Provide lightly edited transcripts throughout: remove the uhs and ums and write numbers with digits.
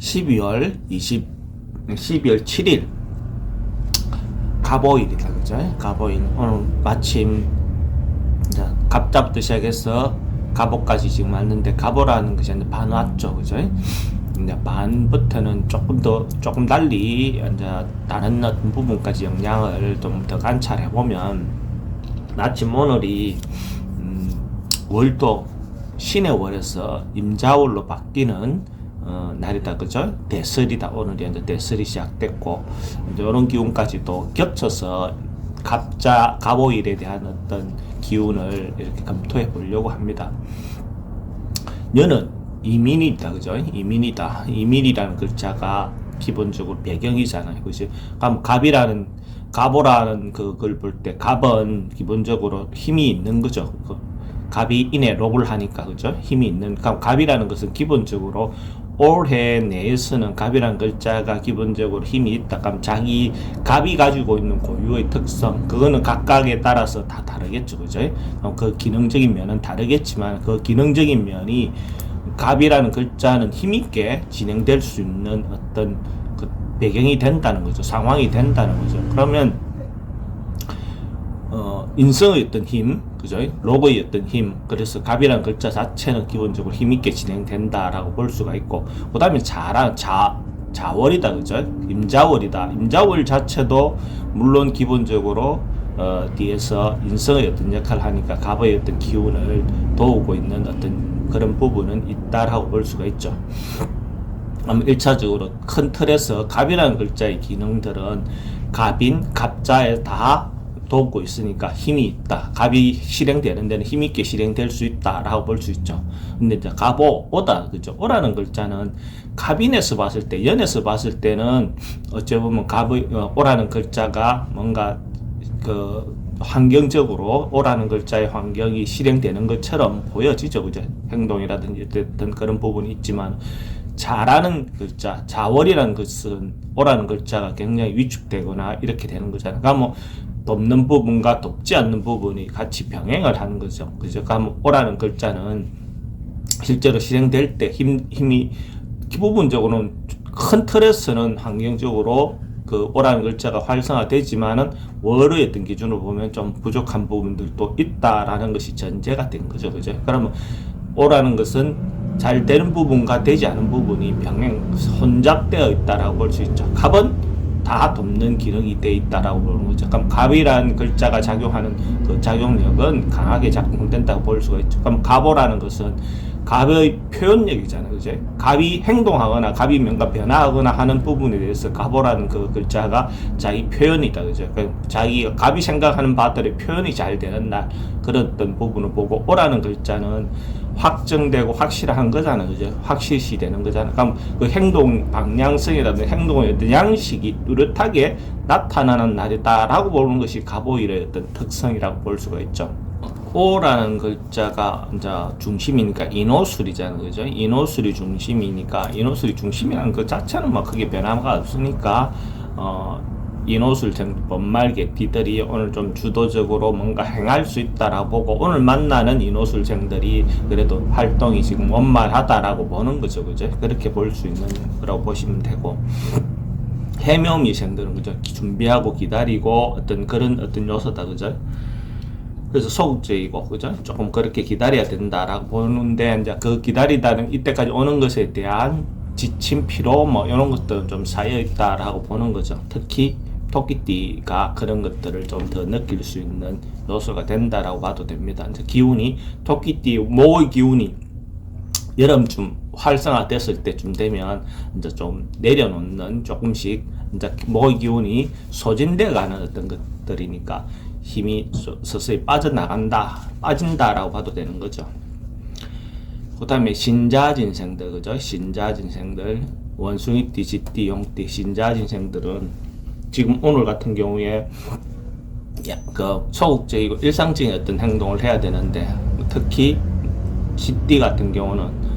12월 7일 갑오일이다, 그죠? 갑오일. 오늘 마침 이제 갑자부터 시작해서 갑오까지 지금 왔는데, 갑오라는 것이 이제 반 왔죠, 그죠? 근데 반부터는 조금 달리 이제 다른 어떤 부분까지 영향을 좀 더 관찰해 보면, 마침 오늘이 월도 신의 월에서 임자월로 바뀌는 날이다, 그죠? 대설이다. 오늘이 이제 대설이 시작됐고, 이제 이런 기운까지 또 겹쳐서 갑오일에 대한 어떤 기운을 이렇게 검토해 보려고 합니다. 여는 이민이다, 그죠? 이민이다. 이민이라는 글자가 기본적으로 배경이잖아요, 그죠? 그럼 갑오라는 그걸 볼 때, 갑은 기본적으로 힘이 있는 거죠. 갑이 인에 록을 하니까, 그죠? 힘이 있는. 그럼 갑이라는 것은 기본적으로 올해 내에서는 갑이라는 글자가 기본적으로 힘이 있다. 그럼 갑이 가지고 있는 고유의 특성, 그거는 각각에 따라서 다 다르겠죠, 그죠? 그 기능적인 면은 다르겠지만, 그 기능적인 면이 갑이라는 글자는 힘있게 진행될 수 있는 어떤 그 배경이 된다는 거죠. 상황이 된다는 거죠. 그러면 인성의 어떤 힘, 그죠? 로고의 어떤 힘, 그래서 갑이라는 글자 자체는 기본적으로 힘있게 진행된다라고 볼 수가 있고, 그 다음에 자월이다, 그죠? 임자월이다. 임자월 자체도 물론 기본적으로 뒤에서 인성의 어떤 역할을 하니까 갑의 어떤 기운을 도우고 있는 어떤 그런 부분은 있다라고 볼 수가 있죠. 1차적으로 큰 틀에서 갑이라는 글자의 기능들은 갑자에 다 돕고 있으니까 힘이 있다. 갑이 실행되는 데는 힘있게 실행될 수 있다라고 볼 수 있죠. 근데 이제 오다, 그죠? 오라는 글자는 갑인에서 봤을 때, 연에서 봤을 때는 어찌 보면 오라는 글자가 뭔가 환경적으로 오라는 글자의 환경이 실행되는 것처럼 보여지죠, 그죠? 행동이라든지 어떤 그런 부분이 있지만, 자라는 글자, 자월이라는 것은 오라는 글자가 굉장히 위축되거나 이렇게 되는 거잖아요. 그러니까 돕는 부분과 돕지 않는 부분이 같이 병행을 하는 거죠. 그죠? 그러니까 오라는 글자는 실제로 실행될 때 힘이 기본적으로는 큰 틀에서는 환경적으로 그 오라는 글자가 활성화되지만은 월의 어떤 기준으로 보면 좀 부족한 부분들도 있다라는 것이 전제가 된 거죠. 그죠? 그러면 오라는 것은 잘 되는 부분과 되지 않은 부분이 혼잡되어 있다라고 볼 수 있죠. 갑은 다 돕는 기능이 되어 있다라고 보는 거죠. 그럼 갑이라는 글자가 작용하는 그 작용력은 강하게 작용된다고 볼 수가 있죠. 그럼 갑오라는 것은 갑의 표현력이잖아요, 그죠? 갑이 행동하거나 갑이 뭔가 변화하거나 하는 부분에 대해서 갑오라는 그 글자가 자기 표현이다, 그죠? 자기가 갑이 생각하는 바들의 표현이 잘 되는 날, 그런 어떤 부분을 보고, 오라는 글자는 확정되고 확실한 거잖아요, 그죠? 확실시 되는 거잖아요. 그럼 그 행동 방향성이라든지 행동의 어떤 양식이 뚜렷하게 나타나는 날이다라고 보는 것이 갑오일의 어떤 특성이라고 볼 수가 있죠. 오라는 글자가 이제 중심이니까 인호술이잖아요, 그죠? 인호술이 중심이니까, 인호술이 중심이라는 그 자체는 뭐 크게 변화가 없으니까, 인호술생 번말개 뒤들이 오늘 좀 주도적으로 뭔가 행할 수 있다라고 보고, 오늘 만나는 인호술생들이 그래도 활동이 지금 원만하다라고 보는 거죠, 그죠? 그렇게 볼 수 있는 거라고 보시면 되고, 해묘미생들은 그죠? 준비하고 기다리고 어떤 그런 어떤 요소다, 그죠? 그래서 소극적이고, 그죠? 조금 그렇게 기다려야 된다라고 보는데, 이제 그 기다리다는 이때까지 오는 것에 대한 지침, 피로, 이런 것들은 좀 쌓여있다라고 보는 거죠. 특히 토끼띠가 그런 것들을 좀 더 느낄 수 있는 요소가 된다라고 봐도 됩니다. 이제 기운이, 토끼띠, 목의 기운이 여름쯤 활성화됐을 때쯤 되면, 이제 좀 내려놓는 조금씩, 이제 목의 기운이 소진되어 가는 어떤 것들이니까, 힘이 서서히 빠진다라고 봐도 되는 거죠. 그 다음에 신자진생들, 그죠? 신자진생들, 원숭이띠, 쥐띠, 용띠, 신자진생들은 지금 오늘 같은 경우에 소극적이고 일상적인 어떤 행동을 해야 되는데, 특히 쥐띠 같은 경우는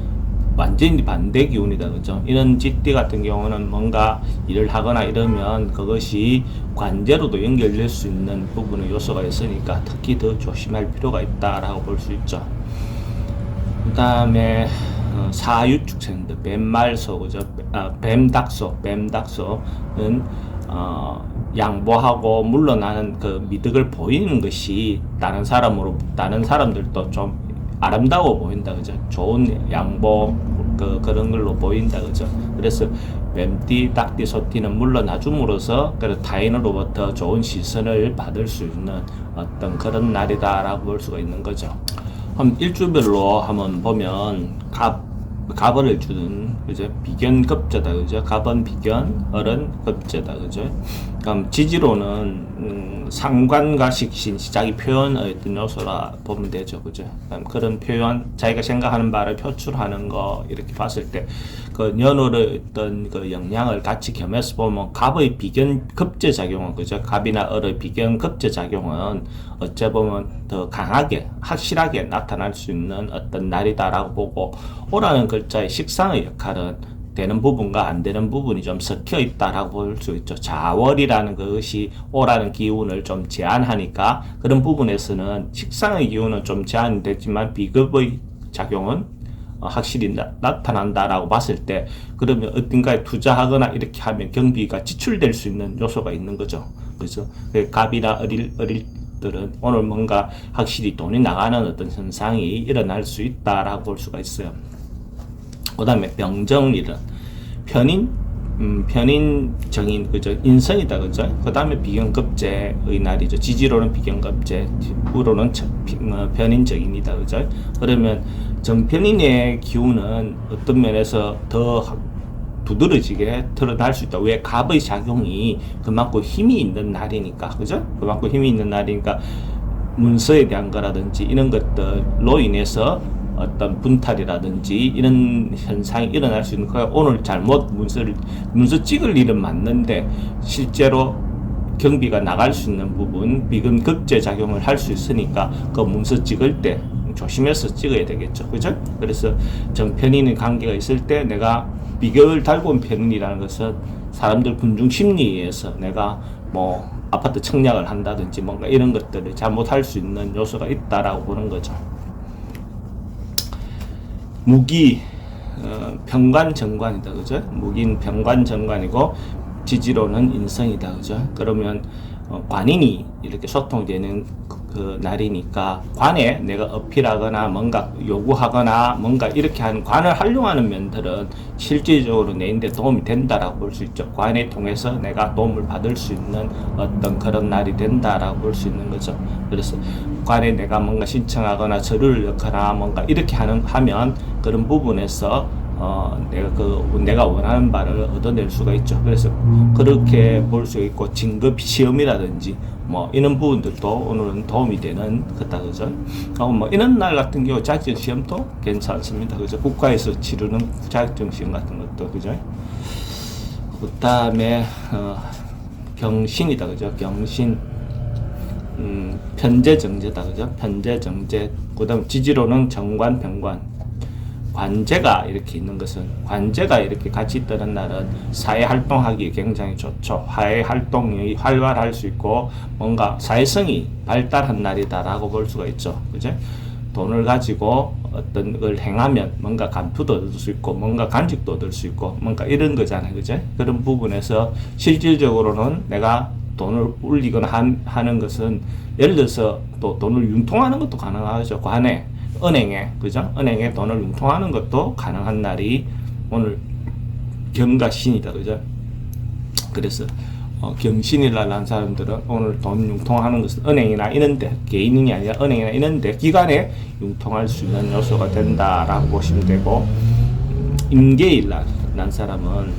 완전히 반대 기운이다, 그죠? 이런 쥐띠 같은 경우는 뭔가 일을 하거나 이러면 그것이 관제로도 연결될 수 있는 부분의 요소가 있으니까 특히 더 조심할 필요가 있다라고 볼 수 있죠. 그 다음에 사유축생들, 뱀말소, 그죠? 뱀닥소는 양보하고 물러나는 그 미덕을 보이는 것이 다른 사람들도 좀 아름다워 보인다, 그죠? 좋은 양보, 그런 걸로 보인다, 그죠? 그래서 뱀띠, 닭띠, 소띠는 물러나 줌으로써 타인으로부터 좋은 시선을 받을 수 있는 어떤 그런 날이다라고 볼 수가 있는 거죠. 일주별로 한번 보면 갑을 주는, 그죠? 비견급제다, 그죠? 갑은 비견, 을은 급제다, 그죠? 그럼 지지로는 상관과 식신, 자기 표현의 어떤 요소라 보면 되죠, 그죠? 그런 표현, 자기가 생각하는 바를 표출하는 거, 이렇게 봤을 때, 그 연월의 어떤 그 영향을 같이 겸해서 보면, 갑의 비견급제 작용은, 그죠? 갑이나 을의 비견급제 작용은 어째 보면 더 강하게, 확실하게 나타날 수 있는 어떤 날이다라고 보고, 오라는 글자의 식상의 역할은 되는 부분과 안 되는 부분이 좀 섞여 있다라고 볼 수 있죠. 자월이라는 것이 오라는 기운을 좀 제한하니까 그런 부분에서는 식상의 기운은 좀 제한이 됐지만 비급의 작용은 확실히 나타난다라고 봤을 때, 그러면 어딘가에 투자하거나 이렇게 하면 경비가 지출될 수 있는 요소가 있는 거죠. 그죠? 갑이나 을들은 오늘 뭔가 확실히 돈이 나가는 어떤 현상이 일어날 수 있다라고 볼 수가 있어요. 그 다음에 병정일은 편인정인, 그죠? 인성이다, 그죠? 그 다음에 비견급제의 날이죠. 지지로는 비견급제, 우로는 편인정인이다, 그죠? 그러면 정편인의 기운은 어떤 면에서 더 두드러지게 드러날 수 있다. 왜? 갑의 작용이 그만큼 힘이 있는 날이니까, 그죠? 그만큼 힘이 있는 날이니까 문서에 대한 거라든지 이런 것들로 인해서 어떤 분탈이라든지 이런 현상이 일어날 수 있는 거예요. 오늘 잘못 문서 찍을 일은 맞는데 실제로 경비가 나갈 수 있는 부분, 비근급제 작용을 할 수 있으니까 그 문서 찍을 때 조심해서 찍어야 되겠죠, 그죠? 그래서 정편인의 관계가 있을 때 내가 비결을 달고 온 편인이라는 것은 사람들 군중 심리에서 내가 뭐 아파트 청약을 한다든지 뭔가 이런 것들을 잘못할 수 있는 요소가 있다라고 보는 거죠. 무기, 병관정관이다, 그죠? 무기는 병관정관이고 지지로는 인성이다, 그죠? 그러면 관인이 이렇게 소통되는 그 날이니까 관에 내가 어필하거나 뭔가 요구하거나 뭔가 이렇게 하는, 관을 활용하는 면들은 실질적으로 내인데 도움이 된다라고 볼 수 있죠. 관에 통해서 내가 도움을 받을 수 있는 어떤 그런 날이 된다라고 볼 수 있는 거죠. 그래서 관에 내가 뭔가 신청하거나 절을 넣거나 뭔가 이렇게 하면 그런 부분에서 내가 원하는 바를 얻어낼 수가 있죠. 그래서 그렇게 볼 수 있고, 진급 시험이라든지 뭐 이런 부분들도 오늘은 도움이 되는 거다, 그죠? 뭐 이런 날 같은 경우 자격증 시험도 괜찮습니다, 그죠? 국가에서 치르는 자격증 시험 같은 것도, 그죠? 그 다음에 경신이다, 그죠? 경신, 편재정제다, 그죠? 편재정제. 그 다음 지지로는 정관, 병관. 관제가 이렇게 있는 것은, 관제가 이렇게 같이 있다는 날은 사회 활동하기 굉장히 좋죠. 사회 활동이 활발할 수 있고 뭔가 사회성이 발달한 날이다라고 볼 수가 있죠, 그죠? 돈을 가지고 어떤 걸 행하면 뭔가 감투도 얻을 수 있고 뭔가 간직도 얻을 수 있고 뭔가 이런 거잖아요, 그죠? 그런 부분에서 실질적으로는 내가 돈을 올리거나 하는 것은, 예를 들어서 또 돈을 융통하는 것도 가능하죠. 관에, 은행에, 그죠? 은행에 돈을 융통하는 것도 가능한 날이 오늘 경가신이다, 그죠? 그래서 경신일 날 난 사람들은 오늘 돈 융통하는 것은 은행이나 이런데, 개인이 아니라 은행이나 이런데 기관에 융통할 수 있는 요소가 된다라고 보시면 되고, 임계일 날 난 사람은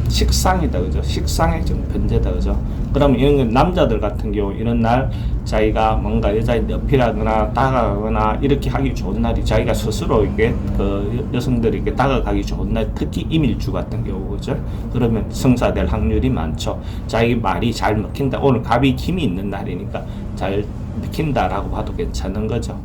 식상이다, 그죠? 식상의 정편제다, 그죠? 그러면 이런 건 남자들 같은 경우 이런 날 자기가 뭔가 여자한테 어필하거나 다가가거나 이렇게 하기 좋은 날이, 자기가 스스로 이게 그 여성들에게 다가가기 좋은 날, 특히 임일주 같은 경우, 그죠? 그러면 성사될 확률이 많죠. 자기 말이 잘 먹힌다. 오늘 갑이 힘이 있는 날이니까 잘 먹힌다라고 봐도 괜찮은 거죠.